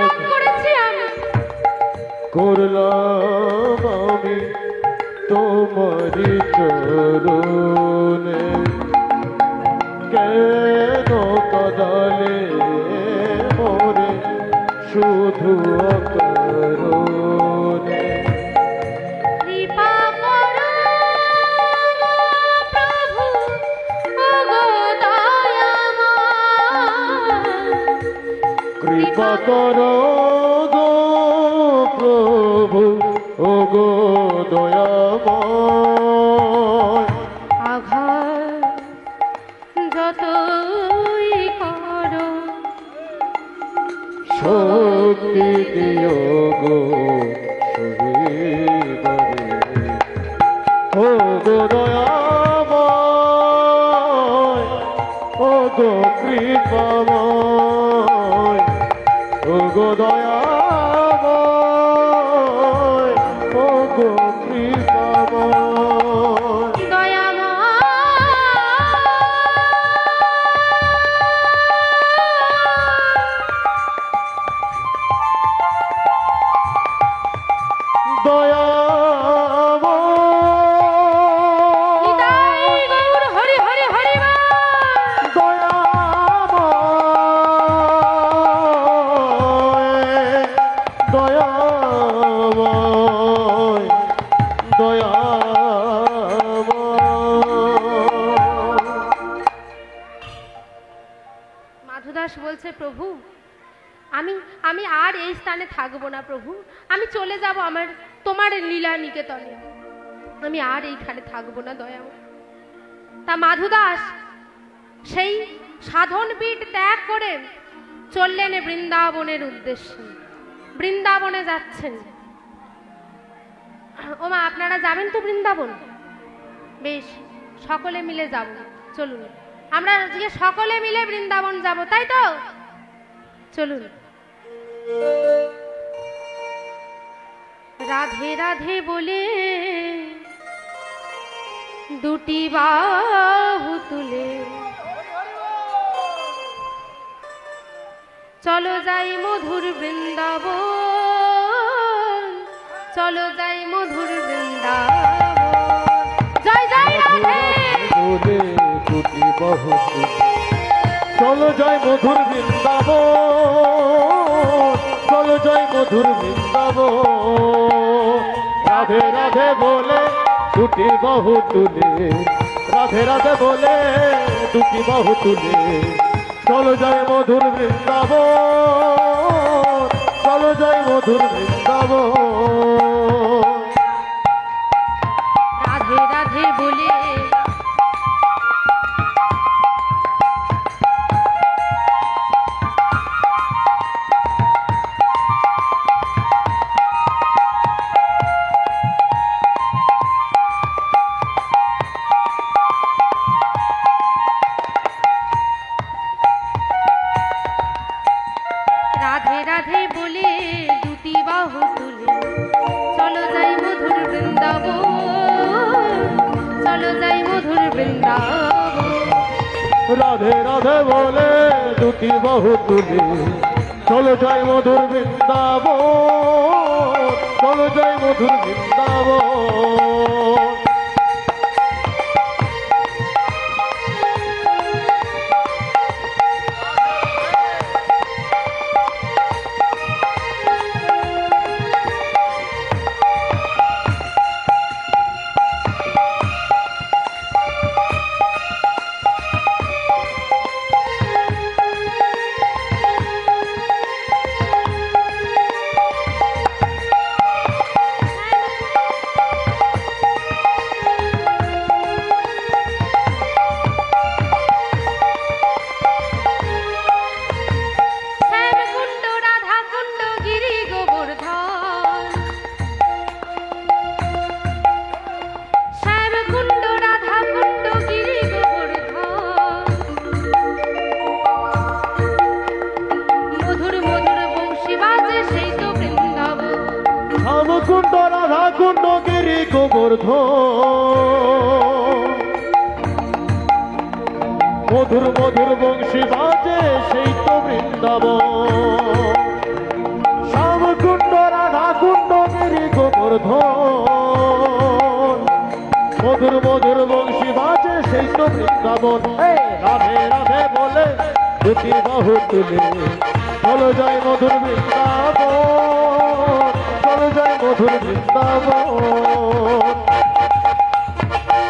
অপরাধ করলাম আমি তোমারি চরণে, কেন কাঁদালে মোরে শুধু অকারণে। কৃপা করো প্রভু ওগো দয়াময়, কৃপা করো গো প্রভু ওগো দয়াময়। আঘাত যতই করো শক্তি দিও গো সহিবারে, ওগো দয়াময় ওগো কৃপাময়, ওগো দয়াময় ওগো কৃপাময়। মাধুদাস বলছে, প্রভু আমি আমি আর এই স্থানে থাকবো না প্রভু, আমি চলে যাব আমার তোমার লীলা নিকেতনে, আমি আর এইখানে থাকবো না দয়াময়। তা মাধুদাস সেই সাধন পীঠ ত্যাগ করে চললেন বৃন্দাবনের উদ্দেশ্যে, বৃন্দাবনে যাচ্ছেন। ওমা আপনারা যাবেন তো বৃন্দাবন? বেশ, সকলে মিলে যাব, চলুন আমরা আজকে সকলে মিলে বৃন্দাবন যাব, তাই তো? চলুন। রাধে রাধে বলে দুটি বাহু তুলে চলো যাই মধুর বৃন্দাবন, চলো যাই মধুর বৃন্দাবন। জয় জয় রাধে বলে দুটি বাহু তুলে চলো যাই মধুর বৃন্দাবন, চলো যাই মধুর বৃন্দাবন। রাধে রাধে বলে দুটি বাহু তুলে, রাধে রাধে বলে দুটি বাহু তুলে চলো যাই মধুর বৃন্দাবন, চলো যাই মধুর বৃন্দাবন। রাধে রাধে বলে রাধে রাধে বলে দুটি বাহু তুলে চলো যাই মধুর বৃন্দাবন, চলো যাই মধুর বৃন্দাবন। রাধে রাধে বলে দুটি বাহু তুলে চলো যাই মধুর বৃন্দাবন, চলো যাই মধুর বৃন্দাবন। কুণ্ড রাধা কুণ্ড গিরি গোবর্ধন, মধুর মধুর বংশী বাজে সেই তো বৃন্দাবন। বৃন্দাবন শ্যাম কুণ্ড রাধা কুণ্ড গিরি গোবর্ধন মধুর মধুর বংশী বাজে সেই তো বৃন্দাবন রাধে রাধে বলে দুটি বাহু তুলে চলো যায় মধুর বৃন্দাবন চলো যায় মধুর বৃন্দাবন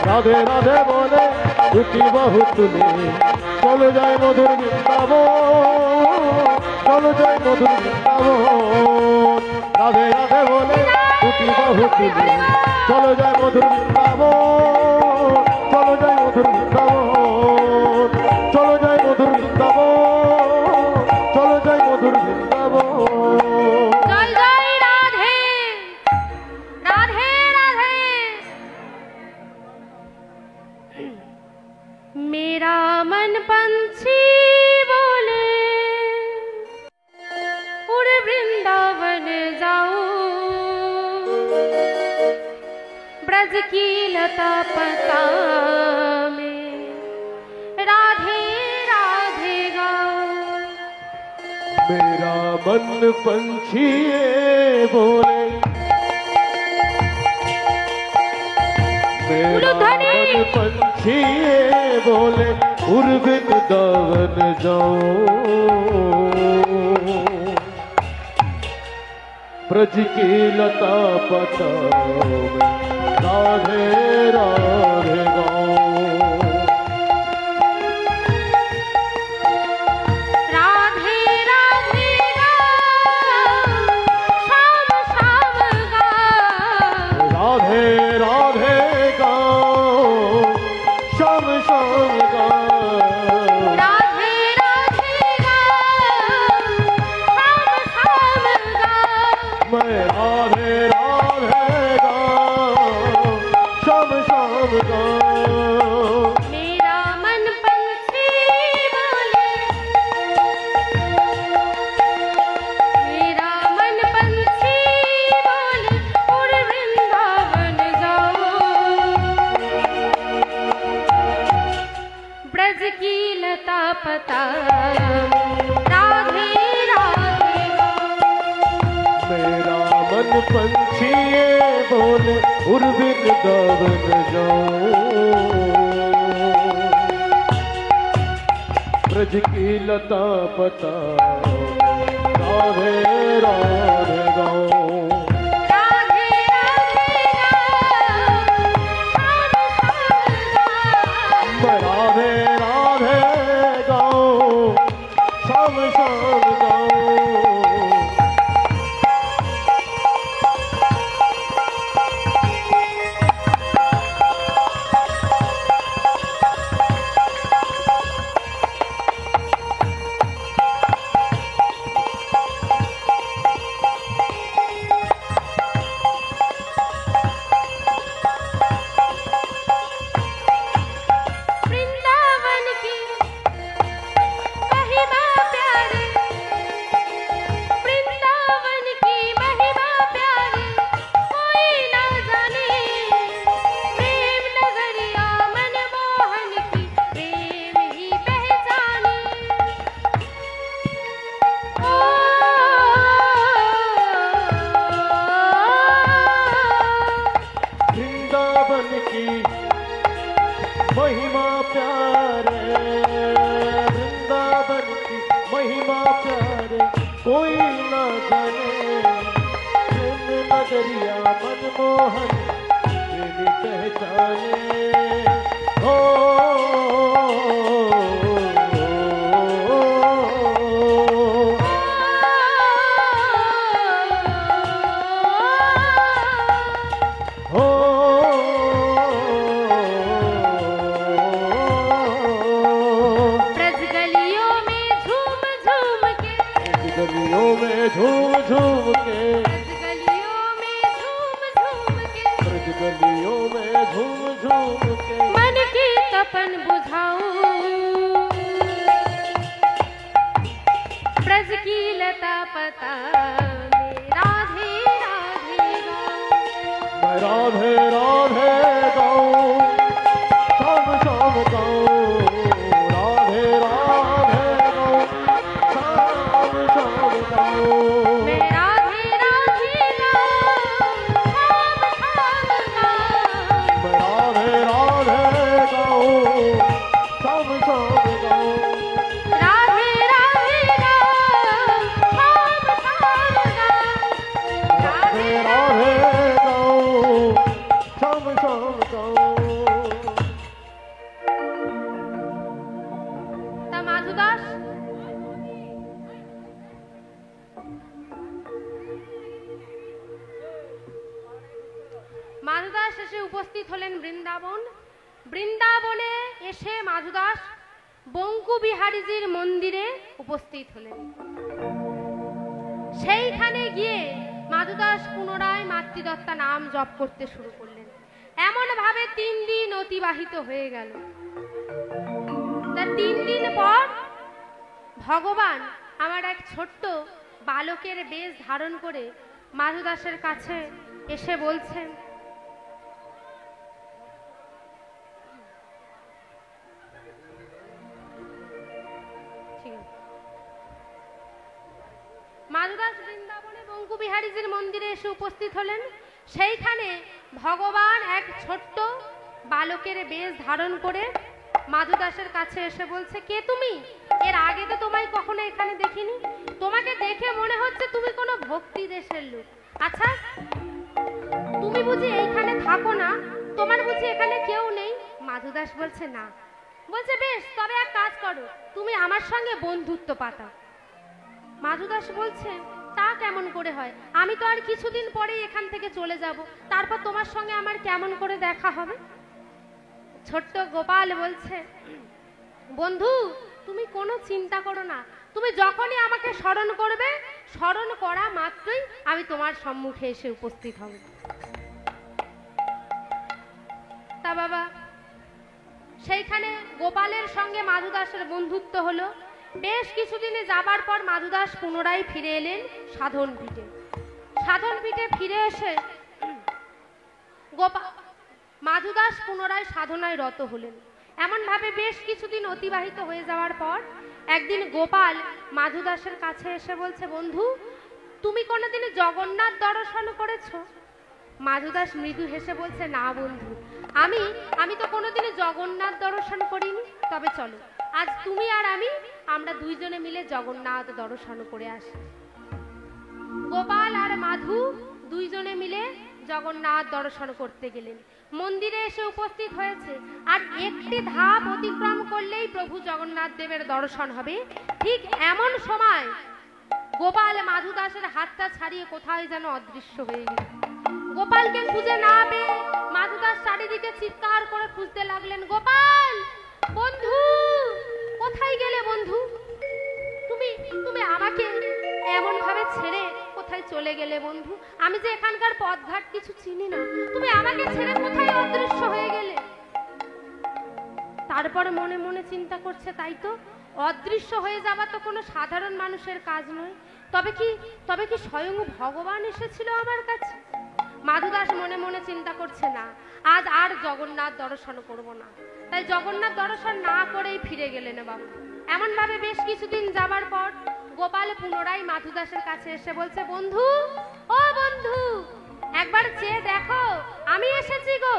রাধে রাধে বলে দুটি বাহু তুলে চলো যায় মধুর বৃন্দাবন চলো যায় মধুর বৃন্দাবন রাধে রাধে বলে দুটি বাহু তুলে চলো যায় মধুর বৃন্দাবন চলো যায় মধুর বৃন্দাবন চলো যায় মধুর বৃন্দাবন চলো যায় মধুর বৃন্দাবন জয় জয় রাধে রাধে রাধে मेरा मन पंछी बोले उड़ वृंदावन जाओ ब्रज की लता पता में राधे राधे गाओ मेरा मन पंछी बोले मेरा मन पंछी बोले उड़ वृंदावन जाओ ब्रज की लता पता में राधे राधे गाओ राधे राधे गाओ श्याम श्याम गाओ राधे राधे गाओ श्याम श्याम गाओ राधे राधे गाओ श्याम श्याम गाओ मैं राधे राधे गाओ श्याम श्याम गाओ मेरा मन पंछी बोले मेरा मन पंछी बोले उड़ वृंदावन जाओ ब्रज की लता पता राधे राधे मेरा मन पंछी बोले उड़ वृंदावन जाओ ब्रज की लता पता राधे राधे गाओ राधे राधे गाओ श्याम श्याम गाओ मैं राधे राधे गाओ श्याम श्याम गाओ वृंदावन की महिमा प्यारे वृंदावन की महिमा प्यारे कोई ना जाने प्रेम नगरिया मनमोहन की प्रेम ही पहचाने ओ वृंदावन की महिमा प्यारे वृंदावन की महिमा प्यारे कोई ना जाने प्रेम नगरिया मनमोहन प्रेमी पहचाने हो हो ब्रज गलियों में झूम झूम के गलियों में झूम झूम के ब्रज गलियों में झूम झूम के ब्रज गलियों में झूम झूम के मन की तपन बुझाऊं ब्रज की लता पता में राधे राधे गाऊं मैं राधे राधे गाऊं शाम शाम गाऊं राधे राधे गाऊं शाम মাধুদাস এসে উপস্থিত হলেন বৃন্দাবন। বৃন্দাবনে এসে মাধুদাস বঙ্কু বিহারীজির মন্দিরে উপস্থিত হলেন। সেইখানে গিয়ে মাধুদাস পুনরায় মাতৃদত্তা নাম জপ করতে শুরু করলেন। এমন ভাবে 3 দিন অতিবাহিত হয়ে গেল। তার 3 দিন পর ভগবান আমার এক ছোট্ট বালকের বেশ ধারণ করে মাধুদাসের কাছে এসে বলছেন, মাধুদাস বৃন্দাবনে বঙ্কু বিহারীজির মন্দিরে এসে উপস্থিত হলেন। সেইখানে ভগবান এক ছোট্ট বালকের বেশ ধারণ করে মাধুদাসের কাছে এসে বলছে, কে তুমি? এর আগে তো তোমায় কখনো এখানে দেখিনি। তোমাকে দেখে মনে হচ্ছে তুমি কোনো ভক্তি দেশের লোক। আচ্ছা, তুমি বুঝি এইখানে থাকো না? তোমার বুঝি এখানে কেউ নেই? মাধুদাস বলছে না। বলছে বেশ, তবে এক কাজ করো, তুমি আমার সঙ্গে বন্ধুত্ব পাতাও। মাধুদাস বলছে, তা কেমন করে হয়? আমি তো আর কিছুদিন পরেই এখান থেকে চলে যাব, তারপর তোমার সঙ্গে আমার কেমন করে দেখা হবে? ছোট্ট গোপাল বলছে, বন্ধু তুমি কোনো চিন্তা করো না, তুমি যখনই আমাকে স্মরণ করবে, স্মরণ করা মাত্রই আমি তোমার সম্মুখে এসে উপস্থিত হব। তা বাবা, সেইখানে গোপালের সঙ্গে মাধুদাসের বন্ধুত্ব হলো। বেশ কিছুদিনে যাবার পর মাধুদাস পুনরায় ফিরে এলেন সাধন পীঠে। সাধন পীঠে ফিরে এসে মাধুদাস পুনরায় সাধনায় রত হলেন। এমন ভাবে বেশ কিছুদিন অতিবাহিত হয়ে যাওয়ার পর একদিন গোপাল মাধুদাসের কাছে এসে বলছে, বন্ধু তুমি কোনোদিন জগন্নাথ দর্শন করেছো? মাধুদাস মৃদু হেসে বলছে, না বন্ধু, আমি তো কোনোদিন জগন্নাথ দর্শন করিনি। তবে চলো, আজ তুমি আর আমরা দুইজনে মিলে জগন্নাথ দর্শন করে আসি। গোপাল আর মাধু দুইজনে মিলে জগন্নাথ দর্শন করতে গেলেন। মন্দিরে এসে উপস্থিত হয়েছে। আর একটি ধাপ অতিক্রম করলেই প্রভু জগন্নাথ দেবের দর্শন হবে। ঠিক এমন সময় গোপাল মাধুদাসের হাতটা ছাড়িয়ে কোথায় যেন অদৃশ্য হয়ে গেল। গোপালকে খুঁজে না পেয়ে মাধুদাস চারিদিকে চিৎকার করে খুঁজতে লাগলেন, গোপাল বন্ধু, কোথায় গেলে বন্ধু? তুমি আমাকে এমন ভাবে ছেড়ে কোথায় চলে গেলে বন্ধু? আমি যে এখানকার পথঘাট কিছু চিনি না, তুমি আমাকে ছেড়ে কোথায় অদৃশ্য হয়ে গেলে? তারপরে মনে মনে চিন্তা করছে, তাই তো, অদৃশ্য হয়ে যাওয়া তো কোনো সাধারণ মানুষের কাজ নয়। তবে কি স্বয়ং ভগবান এসেছিল আমার কাছে? মাধুদাস মনে মনে চিন্তা করছে, না, আজ আর জগন্নাথ দর্শন করব না। তাই জগন্নাথ দর্শন না করেই ফিরে গেলেন বাবু। এমন ভাবে বেশ কিছুদিন যাবার পর গোপাল পুনরায় মাধুদাসের কাছে এসে বলছে, বন্ধু, ও বন্ধু, একবার চেয়ে দেখো, আমি এসেছি গো।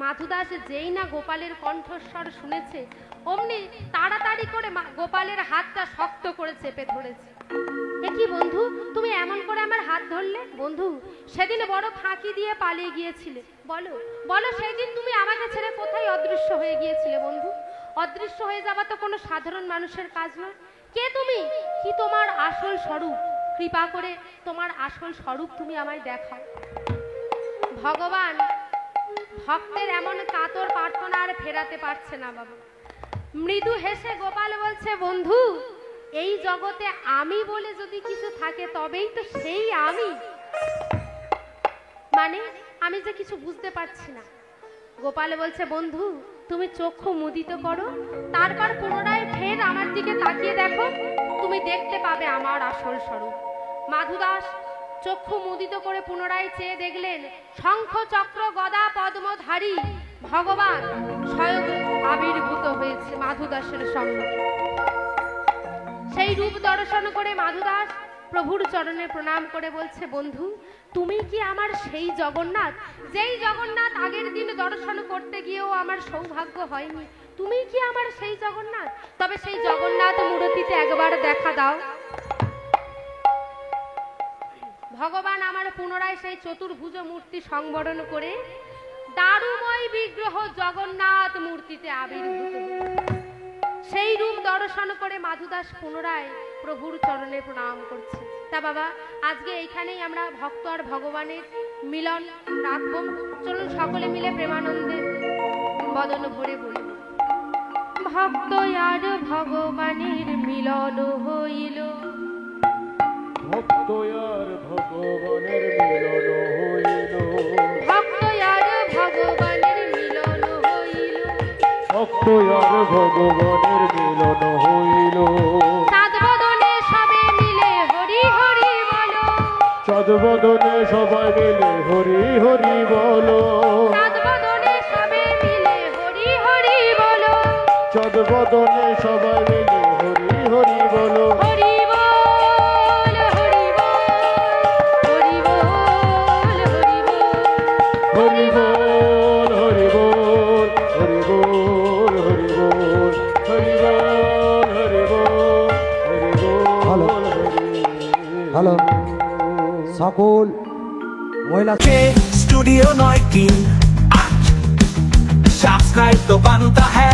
মাধুদাস যেই না গোপালের কণ্ঠস্বর শুনেছে, অমনি তাড়াতাড়ি করে গোপালের হাতটা শক্ত করে চেপে ধরেছে। এ কি বন্ধু, তুমি এমন করে আমার হাত ধরলে? বন্ধু, সেদিন বড় ফাঁকি দিয়ে পালিয়ে গিয়েছিলে। বলো সেদিন তুমি আমাকে ছেড়ে কোথায় অদৃশ্য হয়ে গিয়েছিলে বন্ধু? অদৃশ্য হয়ে যাওয়া তো কোনো সাধারণ মানুষের কাজ নয়। কে তুমি? কি তোমার আসল স্বরূপ? কৃপা করে তোমার আসল স্বরূপ তুমি আমায় দেখাও। ভগবান ভক্তের এমন কাতর প্রার্থনা আর ফেরাতে পারছে না বাবা। মৃদু হেসে গোপাল বলছে, বন্ধু, এই জগতে আমি বলে যদি কিছু থাকে তবেই তো সেই আমি। মানে আমি যে কিছু বুঝতে পারছি না। গোপাল বলছে, বন্ধু তুমি চক্ষু মুদিত করো, তারপর পুনরায় ফের আমার দিকে তাকিয়ে দেখো, তুমি দেখতে পাবে আমার আসল স্বরূপ। মাধুদাস চক্ষু মুদিত করে পুনরায় চেয়ে দেখলেন, শঙ্খ চক্র গদা পদ্মধারী ভগবান স্বয়ং আবির্ভূত হয়েছে মাধুদাসের সম্মুখে। সেই রূপ দর্শন করে মাধুদাস প্রভুর চরণে প্রণাম করে বলছে, বন্ধু তুমি কি আমার সেই জগন্নাথ, যেই জগন্নাথ আগের দিন দর্শন করতে গিয়েও আমার সৌভাগ্য হয়নি? তুমি কি আমার সেই জগন্নাথ? তবে সেই জগন্নাথ মূর্তিতে একবার দেখা দাও। ভগবান আমার পুনরায় সেই চতুর্ভুজ মূর্তি সংবরণ করে দারুময় বিগ্রহ জগন্নাথ মূর্তিতে আবির্ভূত। সেই রূপ দর্শন করে মাধুদাস পুনরায় প্রভুর চরণে প্রণাম করছে। তা বাবা আজকে এইখানেই আমরা ভক্ত আর ভগবানের মিলন রাখবো। চলুন সকলে মিলে প্রেমানন্দে বদন ভরে বলি, ভক্ত আর ভগবানের মিলন হইল, ভক্ত আর ভগবানের মিলন হইল, ভক্ত আর ভগবানের মিলন হইল, ভক্ত আর ভগবানের মিলন হইল। সাত বদনে সবে মিলে হরি হরি বলো, চাঁদ বদনে সবাই মিলে হরি হরি বলো, সাত বদনে সবে মিলে হরি হরি বলো, চাঁদ বদনে সবাই মিলে হরি হরি বলো। হরি বল হরি বল হরি বল হরি বল, হরি বল হরি বল হরি বল হরি বল হরি বল হরি বল হরি বল হ্যালো সকল মহিলা स्टूडियो 9 की 8 सब्सक्राइब तो बनता है।